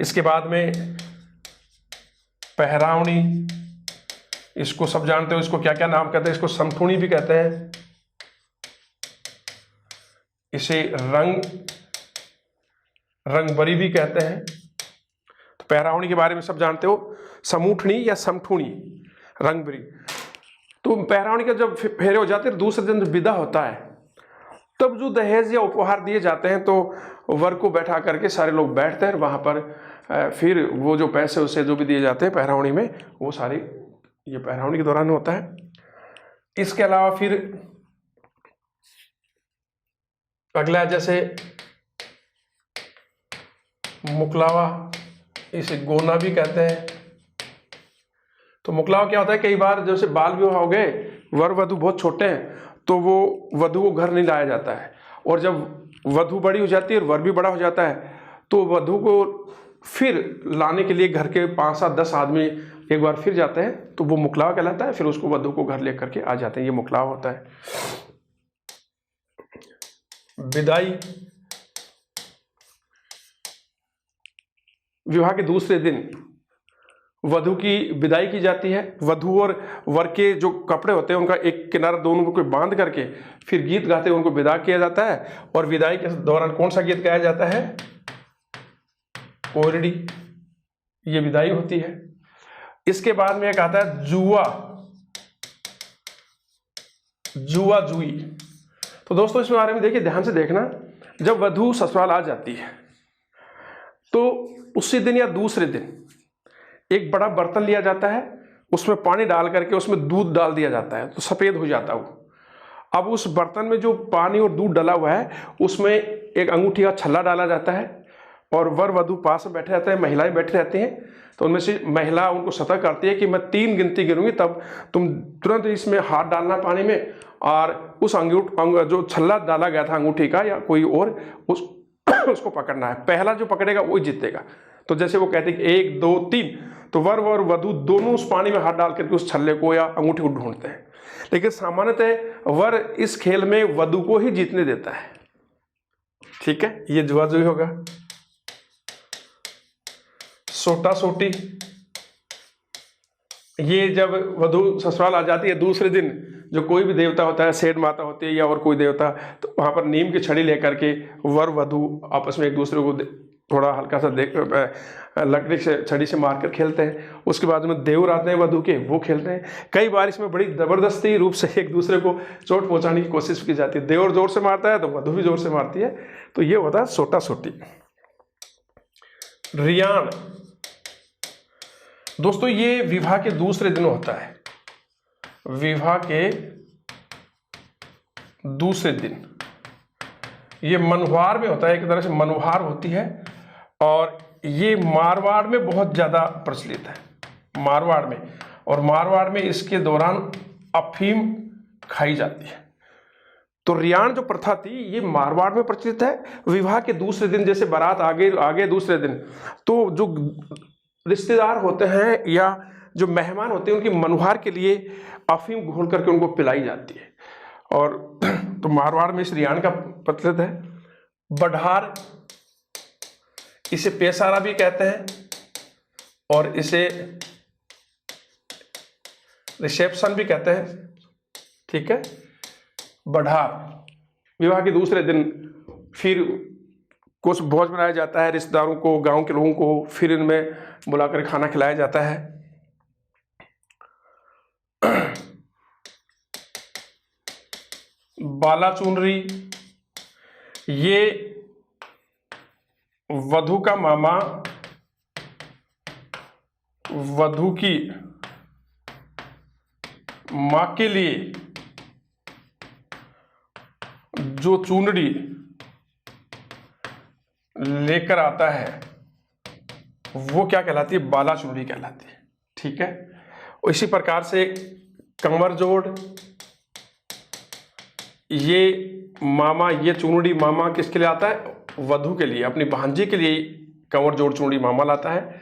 इसके बाद में पहरावनी, इसको सब जानते हो, इसको क्या क्या नाम कहते हैं? इसको समठूणी भी कहते हैं, इसे रंगबरी भी कहते हैं। तो पहरावनी के बारे में सब जानते हो, समूठनी या समठूणी, रंगबरी। तो पहरावनी का जब फेरे हो जाते हैं, दूसरे दिन विदा होता है, तब जो दहेज या उपहार दिए जाते हैं, तो वर को बैठा करके सारे लोग बैठते हैं वहां पर। फिर वो जो पैसे उसे जो भी दिए जाते हैं पहरावनी में, वो सारे ये पहरावनी के दौरान होता है। इसके अलावा फिर अगला जैसे मुकलावा, इसे गोना भी कहते हैं। तो मुकलावा क्या होता है? कई बार जैसे बाल विवाह हो गए, वर वधु बहुत छोटे हैं, तो वो वधु को घर नहीं लाया जाता है, और जब वधु बड़ी हो जाती है और वर भी बड़ा हो जाता है, तो वधु को फिर लाने के लिए घर के 5, 7, 10 आदमी एक बार फिर जाते हैं, तो वो मुकलावा कहलाता है। फिर उसको वधु को घर लेकर के आ जाते हैं, ये मुकलावा होता है। विदाई, विवाह के दूसरे दिन वधु की विदाई की जाती है। वधु और वर के जो कपड़े होते हैं उनका एक किनारा दोनों को बांध करके फिर गीत गाते उनको विदा किया जाता है। और विदाई के दौरान कौन सा गीत गाया जाता है? कोरडी, ये विदाई होती है। इसके बाद में एक आता है जुआ जुई। तो दोस्तों इसके बारे में देखिए, ध्यान से देखना, जब वधु ससुराल आ जाती है तो उसी दिन या दूसरे दिन एक बड़ा बर्तन लिया जाता है, उसमें पानी डाल करके उसमें दूध डाल दिया जाता है, तो सफेद हो जाता है वो। अब उस बर्तन में जो पानी और दूध डला हुआ है उसमें एक अंगूठी का छल्ला डाला जाता है, और वर वधु पास में बैठे रहते हैं, महिलाएं बैठी रहती हैं। तो उनमें से महिला उनको सतर्क करती है कि मैं 3 गिनती गिनूंगी, तब तुम तुरंत इसमें हाथ डालना पानी में, और उस जो छल्ला डाला गया था अंगूठी का या कोई और उसको पकड़ना है। पहला जो पकड़ेगा वही जीतेगा। तो जैसे वो कहते हैं कि 1 2 3, तो वर और वधु दोनों उस पानी में हाथ डाल करके उस छल्ले को या अंगूठी को ढूंढते हैं। लेकिन सामान्यतः वर इस खेल में वधु को ही जीतने देता है। ठीक है, ये जुआ-जुई होगा। सोटा-सोटी, ये जब वधु ससुराल आ जाती है दूसरे दिन, जो कोई भी देवता होता है, सेठ माता होती है या और कोई देवता, तो वहां पर नीम की छड़ी लेकर के वर वधु आपस में एक दूसरे को थोड़ा हल्का सा लकड़ी से छड़ी से मारकर खेलते हैं। उसके बाद में देवर आते हैं वधु के, वो खेलते हैं। कई बार इसमें बड़ी जबरदस्ती रूप से एक दूसरे को चोट पहुंचाने की कोशिश की जाती है। देवर जोर से मारता है तो वधु भी जोर से मारती है। तो ये होता है सोटा सोटी। रियान दोस्तों, ये विवाह के दूसरे दिन होता है। विवाह के दूसरे दिन ये मनुहार में होता है, एक तरह से मनुहार होती है, और ये मारवाड़ में बहुत ज्यादा प्रचलित है, मारवाड़ में। और मारवाड़ में इसके दौरान अफीम खाई जाती है। तो रियान जो प्रथा थी ये मारवाड़ में प्रचलित है। विवाह के दूसरे दिन, जैसे बारात आगे दूसरे दिन, तो जो रिश्तेदार होते हैं या जो मेहमान होते हैं उनकी मनुहार के लिए अफीम घोल करके उनको पिलाई जाती है। और तो मारवाड़ में इस रियान का प्रचलित है। बढ़ार, इसे पेशारा भी कहते हैं और इसे रिसेप्शन भी कहते हैं। ठीक है, बढ़ार विवाह के दूसरे दिन फिर कुछ भोज बनाया जाता है रिश्तेदारों को, गांव के लोगों को, फिर इनमें बुलाकर खाना खिलाया जाता है। बाला चुनरी, ये वधु का मामा वधु की मां के लिए जो चुनरी लेकर आता है वो क्या कहलाती है? बाला चुनरी कहलाती है। ठीक है, इसी प्रकार से कंवर जोड़, ये मामा, ये चुनरी मामा किसके लिए आता है? वधु के लिए, अपनी भांजी के लिए कंवर जोड़ चुनरी मामा लाता है।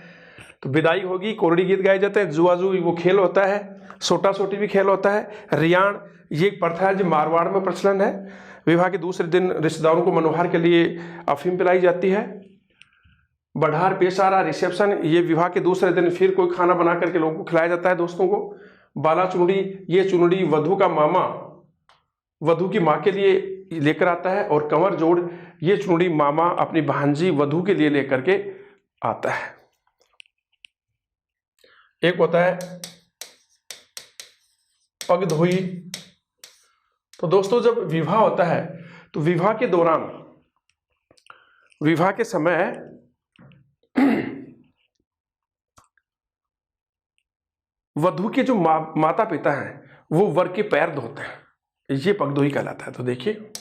तो विदाई होगी, कोरड़ी गीत गाए जाते हैं, जुआजू वो खेल होता है, सोटा सोटी भी खेल होता है। रियाण ये एक प्रथा है जो मारवाड़ में प्रचलन है। विवाह के दूसरे दिन रिश्तेदारों को मनोहार के लिए अफीम पिलाई जाती है। बढ़ार, पेशारा, रिसेप्शन, ये विवाह के दूसरे दिन फिर कोई खाना बना करके लोगों को खिलाया जाता है, दोस्तों को। बाला चुनरी, ये चुनरी वधु का मामा वधु की माँ के लिए लेकर आता है। और कंवर जोड़, ये चुनरी मामा अपनी भांजी वधु के लिए लेकर के आता है। एक होता है पगधोई। तो दोस्तों जब विवाह होता है तो विवाह के दौरान, विवाह के समय वधु के जो माता पिता हैं वो वर के पैर धोते हैं, ये पगधोई कहलाता है। तो देखिए,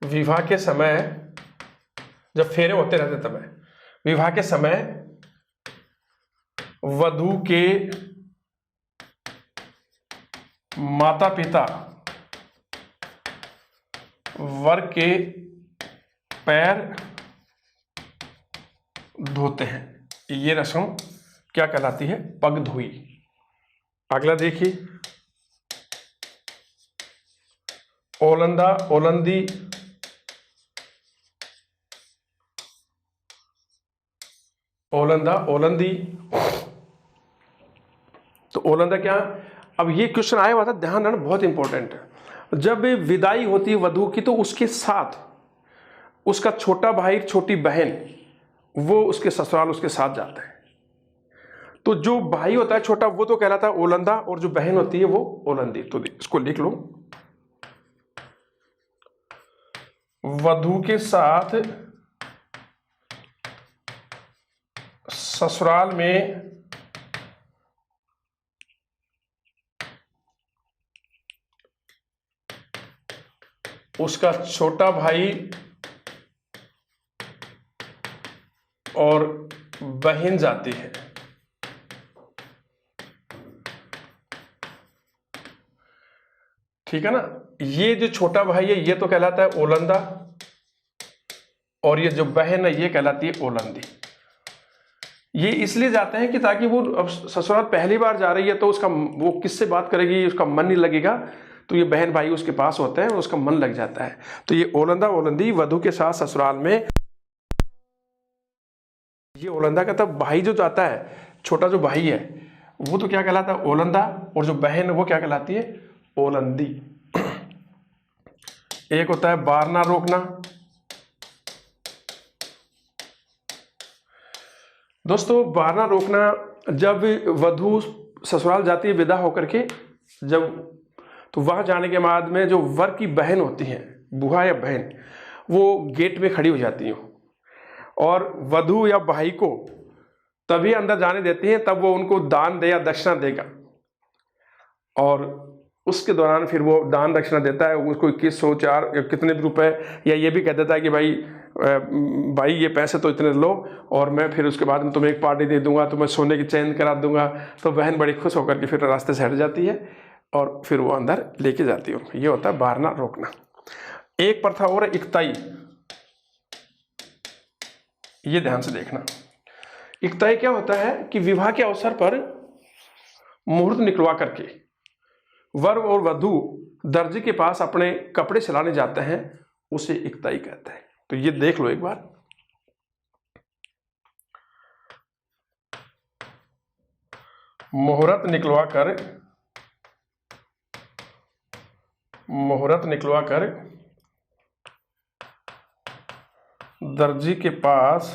विवाह के समय जब फेरे होते रहते तब विवाह के समय वधु के माता पिता वर के पैर धोते हैं। ये रस्म क्या कहलाती है? पगधोई। अगला देखिए, ओलंदा, ओलंदी। ओलंदा, ओलंदी। तो ओलंदा क्या? अब ये क्वेश्चन आया हुआ था, ध्यान रखना, बहुत इंपॉर्टेंट है। जब विदाई होती है वधु की तो उसके साथ उसका छोटा भाई, छोटी बहन, वो उसके ससुराल उसके साथ जाता है। तो जो भाई होता है छोटा वो तो कहलाता है ओलंदा, और जो बहन होती है वो ओलंदी। तो इसको लिख लो, वधु के साथ ससुराल में उसका छोटा भाई और बहन जाती है। ठीक है ना? ये जो छोटा भाई है ये तो कहलाता है ओलंदा, और ये जो बहन है ये कहलाती है ओलंदी। ये इसलिए जाते हैं कि ताकि वो अब ससुराल पहली बार जा रही है तो उसका वो किससे बात करेगी, उसका मन नहीं लगेगा, तो ये बहन भाई उसके पास होते हैं और उसका मन लग जाता है। तो ये ओलंदा ओलंदी वधु के साथ ससुराल में, ये ओलंदा का तब भाई जो जाता है, छोटा जो भाई है वो तो क्या कहलाता है, ओलंदा, और जो बहन है वो क्या कहलाती है, ओलंदी। एक होता है बारना रोकना। दोस्तों बारना रोकना, जब वधु ससुराल जाती है विदा होकर के, जब तो वहां जाने के बाद में जो वर की बहन होती है, बुआ या बहन, वो गेट में खड़ी हो जाती है और वधु या भाई को तभी अंदर जाने देती हैं तब वो उनको दान दे या दक्षिणा देगा। और उसके दौरान फिर वो दान दक्षिणा देता है, उसको 2100 4 या कितने भी रुपए, या ये भी कह देता है कि भाई ये पैसे तो इतने लो और मैं फिर उसके बाद में तुम्हें एक पार्टी दे दूंगा, तुम्हें सोने की चैन करा दूंगा। तो बहन बड़ी खुश होकर के फिर रास्ते से हट जाती है और फिर वो अंदर लेके जाती है। ये होता है बारना रोकना। एक प्रथा और है इकताई, ये ध्यान से देखना। इकताई क्या होता है कि विवाह के अवसर पर मुहूर्त निकलवा करके वर और वधु दर्जी के पास अपने कपड़े सिलाने जाते हैं, उसे इकताई कहते हैं। तो ये देख लो एक बार। मुहूर्त निकलवा कर दर्जी के पास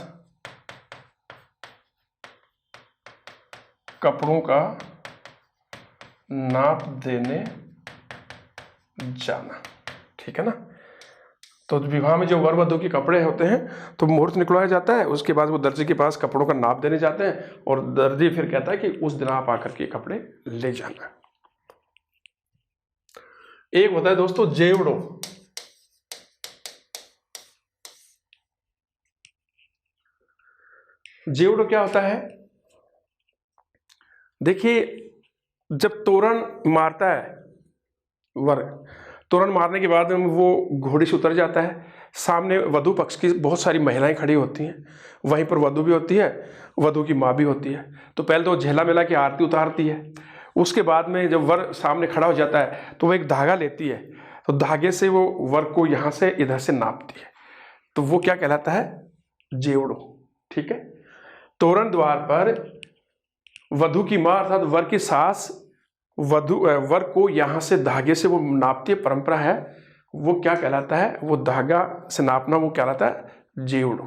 कपड़ों का नाप देने जाना, ठीक है ना। तो विवाह में जो वर वधु के कपड़े होते हैं तो मुहूर्त निकलवाया जाता है, उसके बाद वो दर्जी के पास कपड़ों का नाप देने जाते हैं और दर्जी फिर कहता है कि उस दिन आप आकर के कपड़े ले जाना। एक होता है दोस्तों जेवड़ो। जेवड़ो क्या होता है, देखिए जब तोरण मारता है वर, तोरण मारने के बाद वो घोड़ी से उतर जाता है, सामने वधु पक्ष की बहुत सारी महिलाएं खड़ी होती हैं, वहीं पर वधु भी होती है, वधु की माँ भी होती है। तो पहले तो झेला मेला की आरती उतारती है, उसके बाद में जब वर सामने खड़ा हो जाता है तो वो एक धागा लेती है, तो धागे से वो वर को यहाँ से इधर से नापती है, तो वो क्या कहलाता है, जेवड़ो, ठीक है। तोरण द्वार पर वधु की माँ अर्थात वर की सास वर को यहाँ से धागे से वो नापती है, परंपरा है, वो क्या कहलाता है, वो धागा से नापना वो कहलाता है जेवड़ो।